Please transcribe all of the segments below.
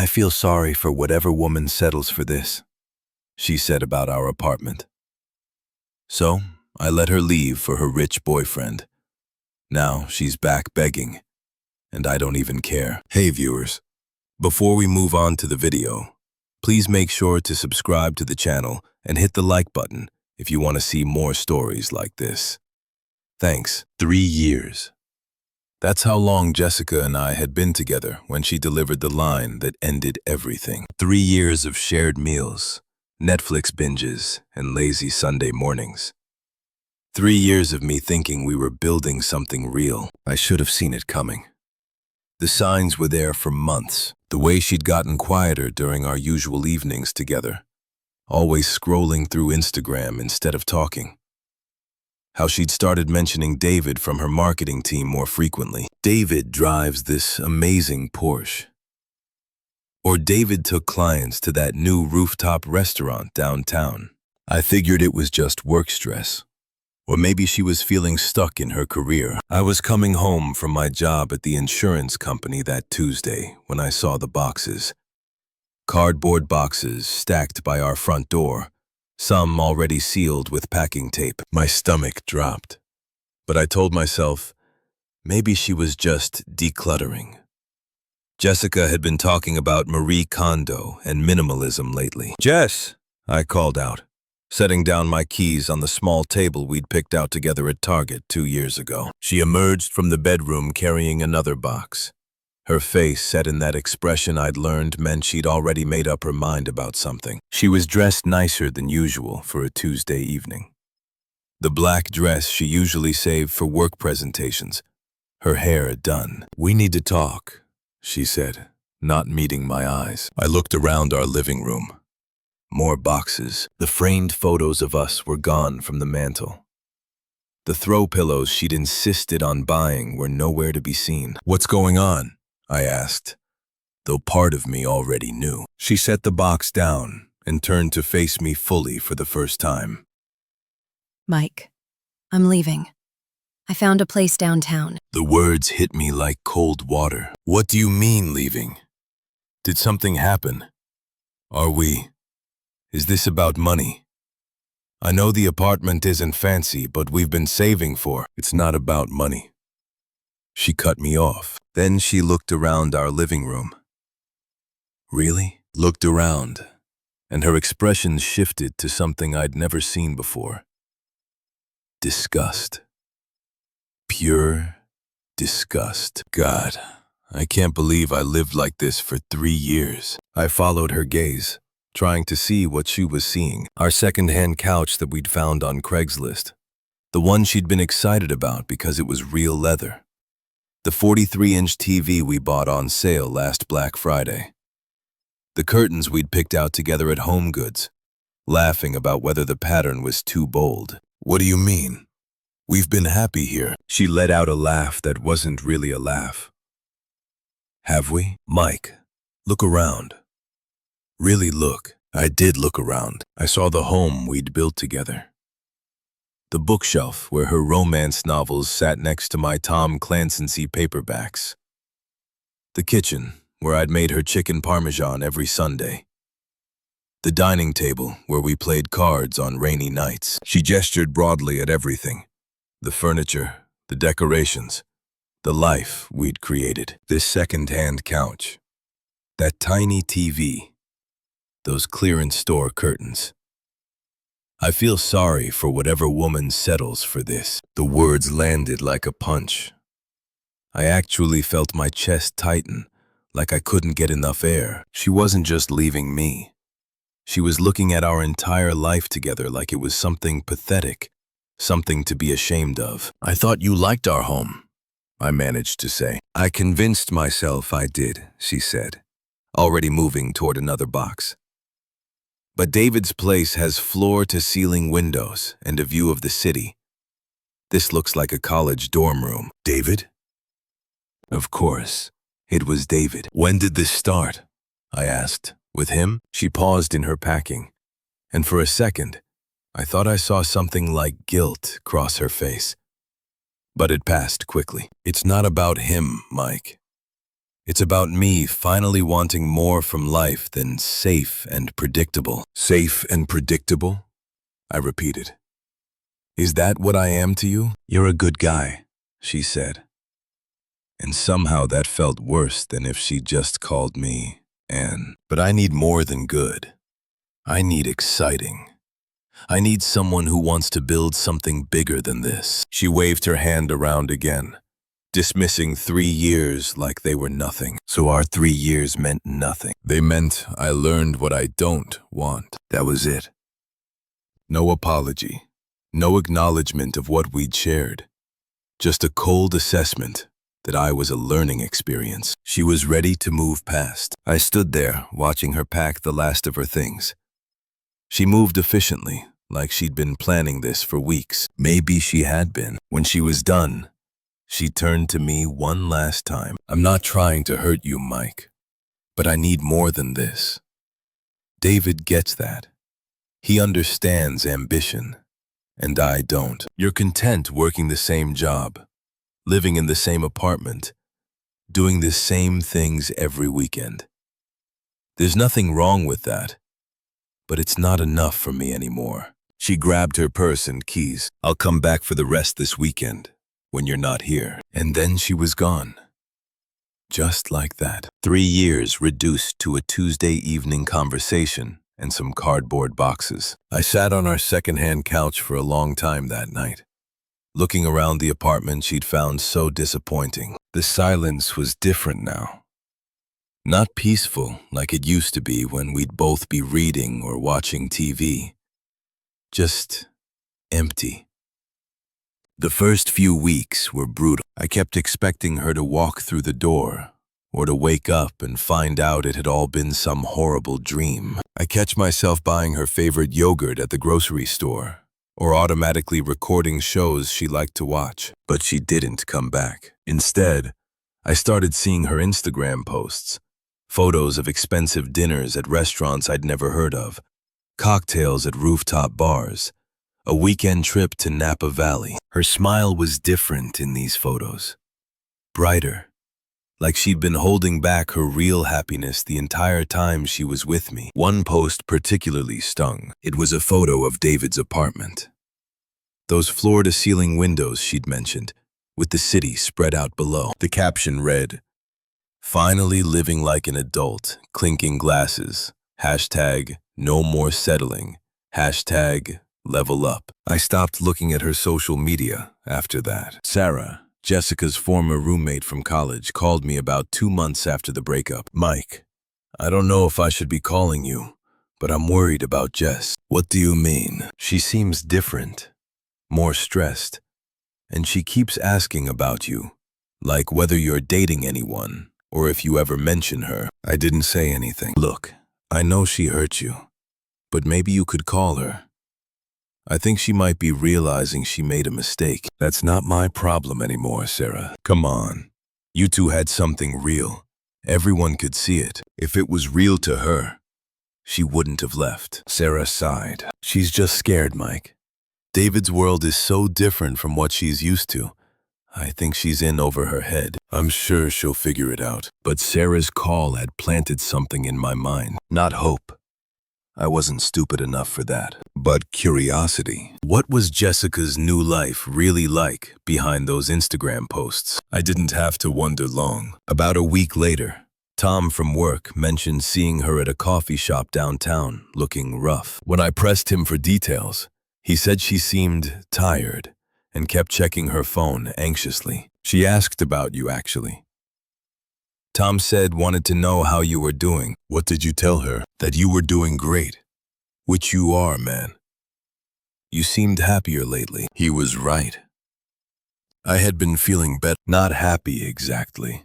I feel sorry for whatever woman settles for this, she said about our apartment. So, I let her leave for her rich boyfriend. Now she's back begging, and I don't even care. Hey viewers, before we move on to the video, please make sure to subscribe to the channel and hit the like button if you want to see more stories like this. Thanks. 3 years. That's how long Jessica and I had been together when she delivered the line that ended everything. 3 years of shared meals, Netflix binges, and lazy Sunday mornings. 3 years of me thinking we were building something real. I should have seen it coming. The signs were there for months. The way she'd gotten quieter during our usual evenings together, always scrolling through Instagram instead of talking. How she'd started mentioning David from her marketing team more frequently. David drives this amazing Porsche. Or David took clients to that new rooftop restaurant downtown. I figured it was just work stress. Or maybe she was feeling stuck in her career. I was coming home from my job at the insurance company that Tuesday when I saw the boxes. Cardboard boxes stacked by our front door, some already sealed with packing tape. My stomach dropped. But I told myself, maybe she was just decluttering. Jessica had been talking about Marie Kondo and minimalism lately. "Jess," I called out, setting down my keys on the small table we'd picked out together at Target 2 years ago. She emerged from the bedroom carrying another box. Her face set in that expression I'd learned meant she'd already made up her mind about something. She was dressed nicer than usual for a Tuesday evening. The black dress she usually saved for work presentations, her hair done. "We need to talk," she said, not meeting my eyes. I looked around our living room. More boxes. The framed photos of us were gone from the mantel. The throw pillows she'd insisted on buying were nowhere to be seen. "What's going on?" I asked, though part of me already knew. She set the box down and turned to face me fully for the first time. "Mike, I'm leaving. I found a place downtown." The words hit me like cold water. "What do you mean leaving? Did something happen? Is this about money? I know the apartment isn't fancy, but we've been saving for." "It's not about money." She cut me off. Then she looked around our living room. Really? Looked around, and her expression shifted to something I'd never seen before. Disgust. Pure disgust. God, I can't believe I lived like this for 3 years. I followed her gaze, trying to see what she was seeing. Our second-hand couch that we'd found on Craigslist. The one she'd been excited about because it was real leather. The 43-inch TV we bought on sale last Black Friday. The curtains we'd picked out together at Home Goods, laughing about whether the pattern was too bold. "What do you mean? We've been happy here." She let out a laugh that wasn't really a laugh. "Have we? Mike, look around. Really look." I did look around. I saw the home we'd built together. The bookshelf where her romance novels sat next to my Tom Clancy paperbacks. The kitchen where I'd made her chicken parmesan every Sunday. The dining table where we played cards on rainy nights. She gestured broadly at everything. The furniture, the decorations, the life we'd created. This second-hand couch. That tiny TV. Those clearance store curtains. I feel sorry for whatever woman settles for this. The words landed like a punch. I actually felt my chest tighten, like I couldn't get enough air. She wasn't just leaving me. She was looking at our entire life together like it was something pathetic, something to be ashamed of. "I thought you liked our home," I managed to say. "I convinced myself I did," she said, already moving toward another box. "But David's place has floor-to-ceiling windows and a view of the city. This looks like a college dorm room." "David?" Of course, it was David. "When did this start?" I asked. "With him?" She paused in her packing, and for a second, I thought I saw something like guilt cross her face. But it passed quickly. "It's not about him, Mike. It's about me finally wanting more from life than safe and predictable. Safe and predictable? I repeated. Is that what I am to you? You're a good guy, she said. And somehow that felt worse than if she just called me Anne. But I need more than good. I need exciting. I need someone who wants to build something bigger than this. She waved her hand around again, dismissing 3 years like they were nothing. So our 3 years meant nothing. They meant I learned what I don't want. That was it. No apology, no acknowledgement of what we'd shared. Just a cold assessment that I was a learning experience. She was ready to move past. I stood there, watching her pack the last of her things. She moved efficiently, like she'd been planning this for weeks. Maybe she had been. When she was done, she turned to me one last time. I'm not trying to hurt you, Mike, but I need more than this. David gets that. He understands ambition, and I don't. You're content working the same job, living in the same apartment, doing the same things every weekend. There's nothing wrong with that, but it's not enough for me anymore. She grabbed her purse and keys. I'll come back for the rest this weekend, when you're not here. And then she was gone. Just like that. 3 years reduced to a Tuesday evening conversation and some cardboard boxes. I sat on our second-hand couch for a long time that night, looking around the apartment she'd found so disappointing. The silence was different now. Not peaceful like it used to be when we'd both be reading or watching TV. Just empty. The first few weeks were brutal. I kept expecting her to walk through the door, or to wake up and find out it had all been some horrible dream. I catch myself buying her favorite yogurt at the grocery store, or automatically recording shows she liked to watch. But she didn't come back. Instead, I started seeing her Instagram posts, photos of expensive dinners at restaurants I'd never heard of, cocktails at rooftop bars, a weekend trip to Napa Valley. Her smile was different in these photos, brighter, like she'd been holding back her real happiness the entire time she was with me. One post particularly stung. It was a photo of David's apartment. Those floor-to-ceiling windows she'd mentioned, with the city spread out below. The caption read, "Finally living like an adult, clinking glasses. Hashtag no more settling. Hashtag level up." I stopped looking at her social media after that. Sarah, Jessica's former roommate from college, called me about 2 months after the breakup. "Mike, I don't know if I should be calling you, but I'm worried about Jess." "What do you mean?" "She seems different, more stressed, and she keeps asking about you, like whether you're dating anyone or if you ever mention her." I didn't say anything. "Look, I know she hurt you, but maybe you could call her. I think she might be realizing she made a mistake." "That's not my problem anymore, Sarah. Come on. You two had something real. Everyone could see it. If it was real to her, she wouldn't have left." Sarah sighed. "She's just scared, Mike. David's world is so different from what she's used to. I think she's in over her head. I'm sure she'll figure it out." But Sarah's call had planted something in my mind. Not hope. I wasn't stupid enough for that. But curiosity. What was Jessica's new life really like behind those Instagram posts? I didn't have to wonder long. About a week later, Tom from work mentioned seeing her at a coffee shop downtown, looking rough. When I pressed him for details, he said she seemed tired and kept checking her phone anxiously. "She asked about you, actually. Tom said wanted to know how you were doing." "What did you tell her?" "That you were doing great. Which you are, man. You seemed happier lately." He was right. I had been feeling better. Not happy exactly,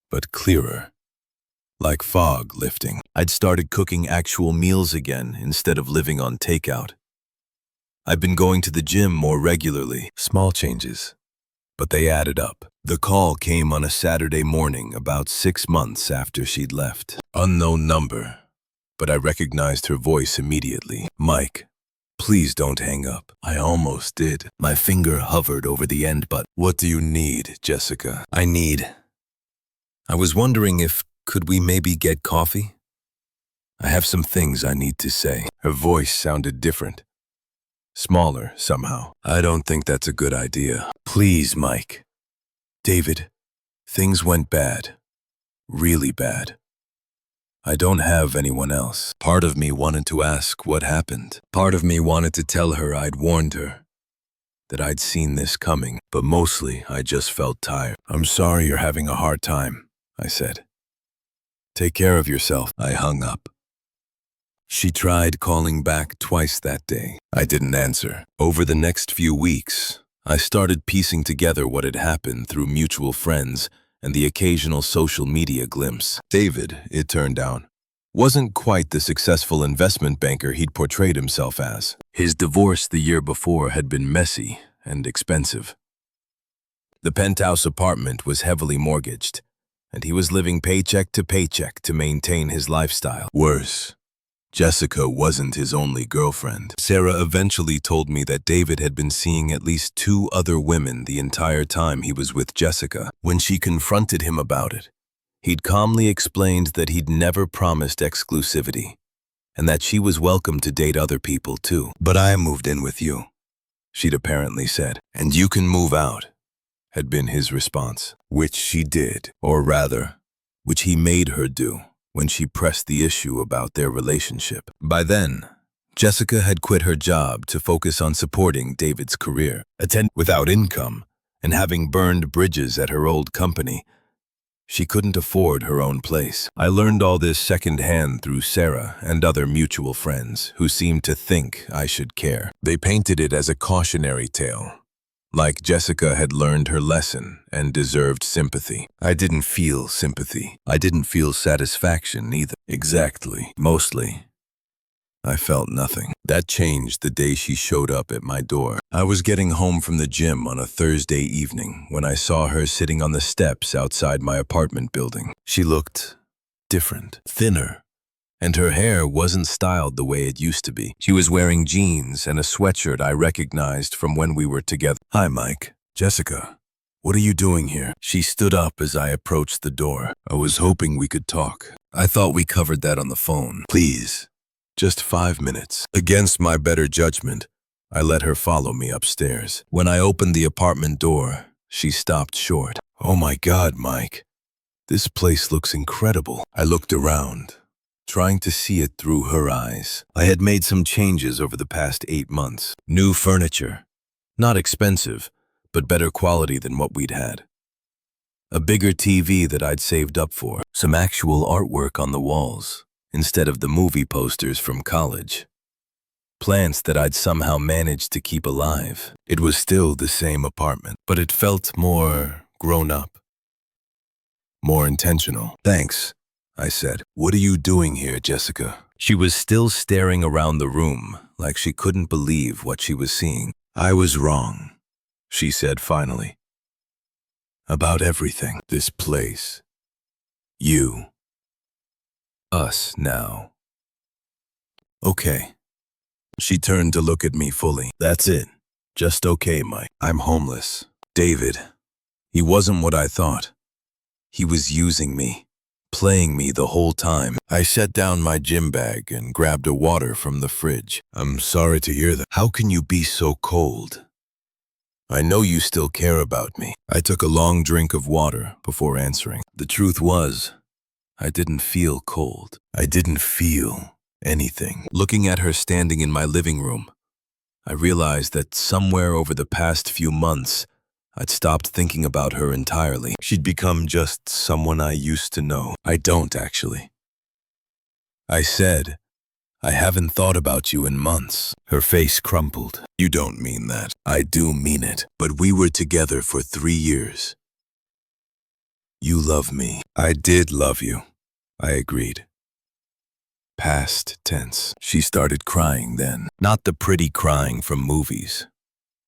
but clearer. Like fog lifting. I'd started cooking actual meals again instead of living on takeout. I've been going to the gym more regularly. Small changes, but they added up. The call came on a Saturday morning about 6 months after she'd left. Unknown number, but I recognized her voice immediately. "Mike, please don't hang up." I almost did. My finger hovered over the end button. "What do you need, Jessica?" "I need I was wondering if could we maybe get coffee? I have some things I need to say. Her voice sounded different. Smaller, somehow. I don't think that's a good idea. Please, Mike. David, things went bad. Really bad. I don't have anyone else. Part of me wanted to ask what happened. Part of me wanted to tell her I'd warned her, that I'd seen this coming, but mostly I just felt tired. I'm sorry you're having a hard time, I said. Take care of yourself. I hung up. She tried calling back twice that day. I didn't answer. Over the next few weeks, I started piecing together what had happened through mutual friends and the occasional social media glimpse. David, it turned out, wasn't quite the successful investment banker he'd portrayed himself as. His divorce the year before had been messy and expensive. The penthouse apartment was heavily mortgaged, and he was living paycheck to maintain his lifestyle. Worse, Jessica wasn't his only girlfriend. Sarah eventually told me that David had been seeing at least 2 other women the entire time he was with Jessica. When she confronted him about it, he'd calmly explained that he'd never promised exclusivity, and that she was welcome to date other people too. But I moved in with you, she'd apparently said, and you can move out, had been his response. Which she did, or rather, which he made her do when she pressed the issue about their relationship. By then, Jessica had quit her job to focus on supporting David's career. Without income and having burned bridges at her old company, she couldn't afford her own place. I learned all this secondhand through Sarah and other mutual friends who seemed to think I should care. They painted it as a cautionary tale, like Jessica had learned her lesson and deserved sympathy. I didn't feel sympathy. I didn't feel satisfaction either. Exactly. Mostly, I felt nothing. That changed the day she showed up at my door. I was getting home from the gym on a Thursday evening when I saw her sitting on the steps outside my apartment building. She looked different, thinner, and her hair wasn't styled the way it used to be. She was wearing jeans and a sweatshirt I recognized from when we were together. Hi, Mike. Jessica, what are you doing here? She stood up as I approached the door. I was hoping we could talk. I thought we covered that on the phone. Please, just 5 minutes. Against my better judgment, I let her follow me upstairs. When I opened the apartment door, she stopped short. Oh my God, Mike. This place looks incredible. I looked around, trying to see it through her eyes. I had made some changes over the past 8 months. New furniture. Not expensive, but better quality than what we'd had. A bigger TV that I'd saved up for. Some actual artwork on the walls, instead of the movie posters from college. Plants that I'd somehow managed to keep alive. It was still the same apartment, but it felt more grown up. More intentional. Thanks, I said. What are you doing here, Jessica? She was still staring around the room like she couldn't believe what she was seeing. I was wrong, she said finally. About everything. This place. You. Us now. Okay. She turned to look at me fully. That's it. Just okay, Mike. I'm homeless. David. He wasn't what I thought. He was using me. Playing me the whole time. I set down my gym bag and grabbed a water from the fridge. I'm sorry to hear that. How can you be so cold? I know you still care about me. I took a long drink of water before answering. The truth was, I didn't feel cold. I didn't feel anything. Looking at her standing in my living room, I realized that somewhere over the past few months, I'd stopped thinking about her entirely. She'd become just someone I used to know. I don't, actually. I said, I haven't thought about you in months. Her face crumpled. You don't mean that. I do mean it. But we were together for 3 years. You love me. I did love you, I agreed. Past tense. She started crying then. Not the pretty crying from movies,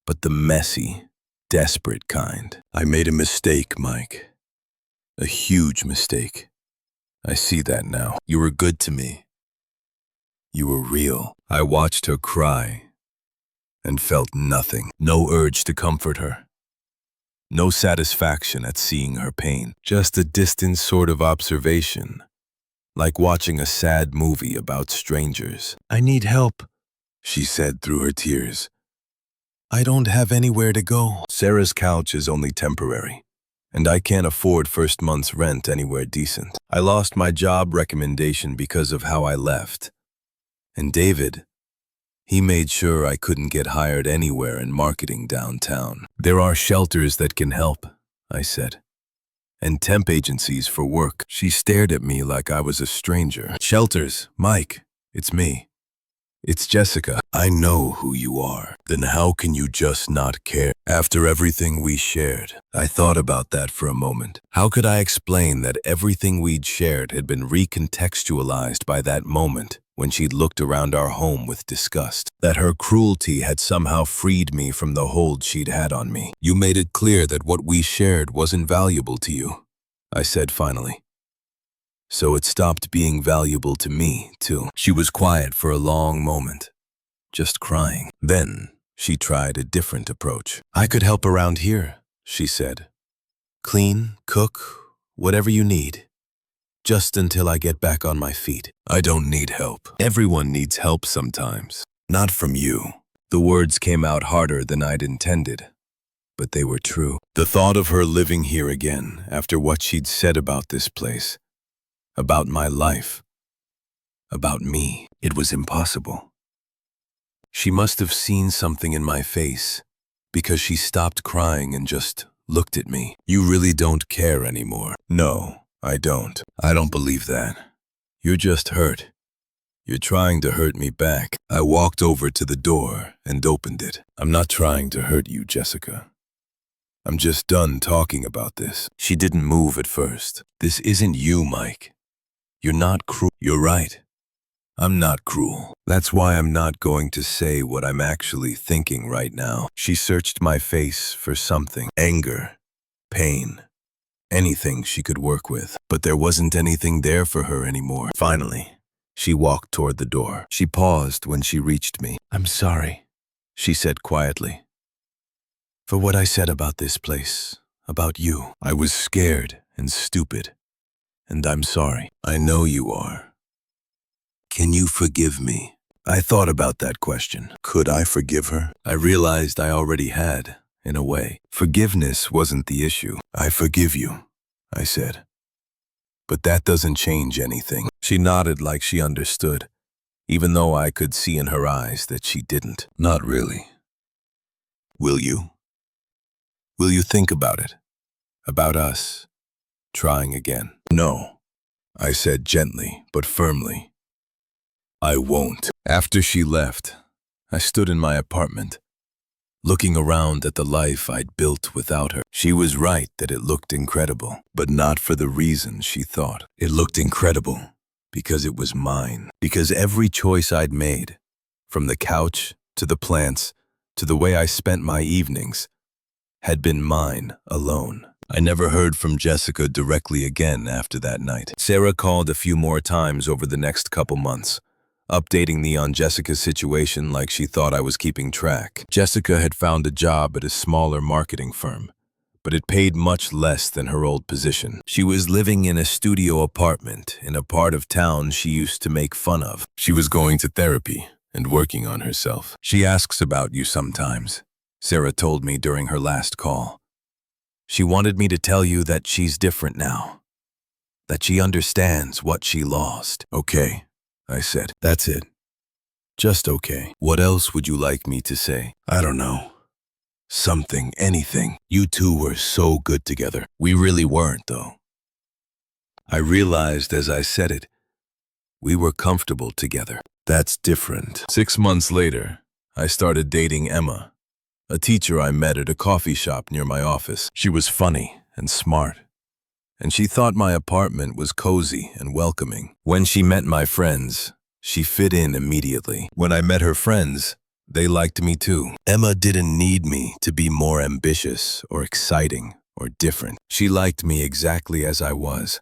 but the messy, desperate kind. I made a mistake, Mike. A huge mistake. I see that now. You were good to me. You were real. I watched her cry and felt nothing. No urge to comfort her. No satisfaction at seeing her pain, just a distant sort of observation, like watching a sad movie about strangers. "I need help," she said through her tears. "I don't have anywhere to go. Sarah's couch is only temporary, and I can't afford first month's rent anywhere decent. I lost my job recommendation because of how I left. And David, he made sure I couldn't get hired anywhere in marketing downtown. There are shelters that can help," I said, "and temp agencies for work." She stared at me like I was a stranger. "Shelters, Mike, it's me. It's Jessica." "I know who you are. Then how can you just not care after everything we shared?" I thought about that for a moment. How could I explain that everything we'd shared had been recontextualized by that moment when she'd looked around our home with disgust? That her cruelty had somehow freed me from the hold she'd had on me. "You made it clear that what we shared wasn't valuable to you," I said finally. "So it stopped being valuable to me, too." She was quiet for a long moment, just crying. Then she tried a different approach. "I could help around here," she said. "Clean, cook, whatever you need. Just until I get back on my feet." "I don't need help. Everyone needs help sometimes. Not from you." The words came out harder than I'd intended, but they were true. The thought of her living here again after what she'd said about this place, about my life, about me, it was impossible. She must have seen something in my face, because she stopped crying and just looked at me. "You really don't care anymore." "No, I don't. I don't believe that. You're just hurt. You're trying to hurt me back." I walked over to the door and opened it. "I'm not trying to hurt you, Jessica. I'm just done talking about this." She didn't move at first. "This isn't you, Mike. You're not cruel." "You're right. I'm not cruel. That's why I'm not going to say what I'm actually thinking right now." She searched my face for something. Anger, pain, anything she could work with. But there wasn't anything there for her anymore. Finally, she walked toward the door. She paused when she reached me. "I'm sorry," she said quietly, "for what I said about this place, about you. I was scared and stupid, and I'm sorry." "I know you are. Can you forgive me?" I thought about that question. Could I forgive her? I realized I already had, in a way. Forgiveness wasn't the issue. "I forgive you," I said. "But that doesn't change anything." She nodded like she understood, even though I could see in her eyes that she didn't. "Not really. Will you? Will you think about it? About us trying again?" "No," I said gently but firmly. "I won't." After she left, I stood in my apartment, looking around at the life I'd built without her. She was right that it looked incredible, but not for the reason she thought. It looked incredible because it was mine. Because every choice I'd made, from the couch to the plants to the way I spent my evenings, had been mine alone. I never heard from Jessica directly again after that night. Sarah called a few more times over the next couple months, updating me on Jessica's situation like she thought I was keeping track. Jessica had found a job at a smaller marketing firm, but it paid much less than her old position. She was living in a studio apartment in a part of town she used to make fun of. She was going to therapy and working on herself. "She asks about you sometimes," Sarah told me during her last call. "She wanted me to tell you that she's different now, that she understands what she lost." "Okay," I said. "That's it. Just okay. What else would you like me to say?" "I don't know. Something, anything. You two were so good together." "We really weren't, though." I realized as I said it, we were comfortable together. "That's different." 6 months later, I started dating Emma, a teacher I met at a coffee shop near my office. She was funny and smart, and she thought my apartment was cozy and welcoming. When she met my friends, she fit in immediately. When I met her friends, they liked me too. Emma didn't need me to be more ambitious or exciting or different. She liked me exactly as I was,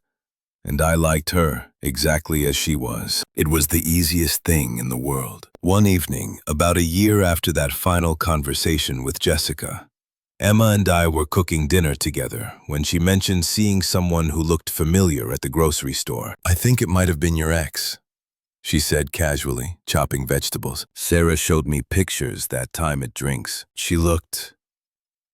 and I liked her exactly as she was. It was the easiest thing in the world. One evening, about a year after that final conversation with Jessica, Emma and I were cooking dinner together when she mentioned seeing someone who looked familiar at the grocery store. I think it might have been your ex, she said casually, chopping vegetables. Sarah showed me pictures that time at drinks. She looked,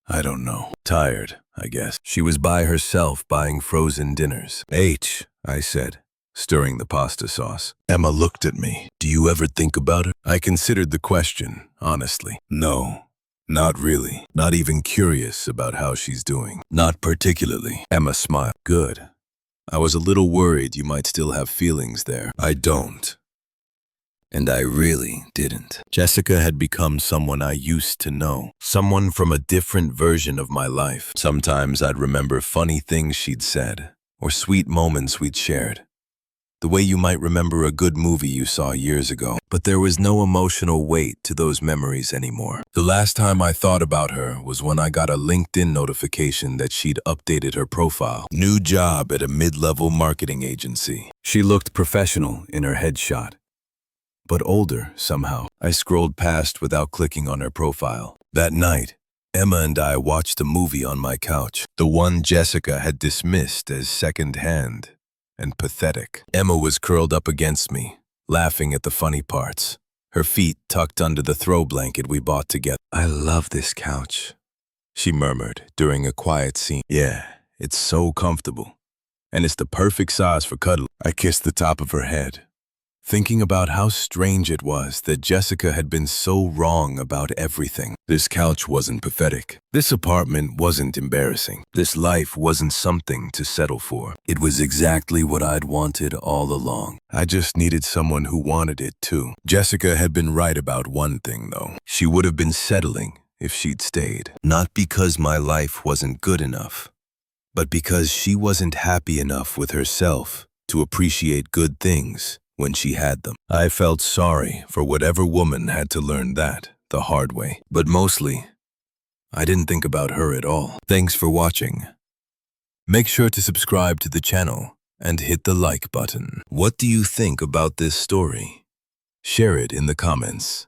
I don't know, tired, I guess. She was by herself buying frozen dinners. I said, stirring the pasta sauce. Emma looked at me. Do you ever think about her? I considered the question, honestly. No, not really. Not even curious about how she's doing. Not particularly. Emma smiled. Good. I was a little worried you might still have feelings there. I don't. And I really didn't. Jessica had become someone I used to know, someone from a different version of my life. Sometimes I'd remember funny things she'd said, or sweet moments we'd shared. The way you might remember a good movie you saw years ago. But there was no emotional weight to those memories anymore. The last time I thought about her was when I got a LinkedIn notification that she'd updated her profile. New job at a mid-level marketing agency. She looked professional in her headshot, but older somehow. I scrolled past without clicking on her profile. That night, Emma and I watched a movie on my couch, the one Jessica had dismissed as second-hand and pathetic. Emma was curled up against me, laughing at the funny parts, her feet tucked under the throw blanket we bought together. I love this couch, she murmured during a quiet scene. Yeah, it's so comfortable, and it's the perfect size for cuddling. I kissed the top of her head, thinking about how strange it was that Jessica had been so wrong about everything. This couch wasn't pathetic. This apartment wasn't embarrassing. This life wasn't something to settle for. It was exactly what I'd wanted all along. I just needed someone who wanted it too. Jessica had been right about one thing, though. She would have been settling if she'd stayed. Not because my life wasn't good enough, but because she wasn't happy enough with herself to appreciate good things when she had them. I felt sorry for whatever woman had to learn that the hard way. But mostly, I didn't think about her at all. Thanks for watching. Make sure to subscribe to the channel and hit the like button. What do you think about this story? Share it in the comments.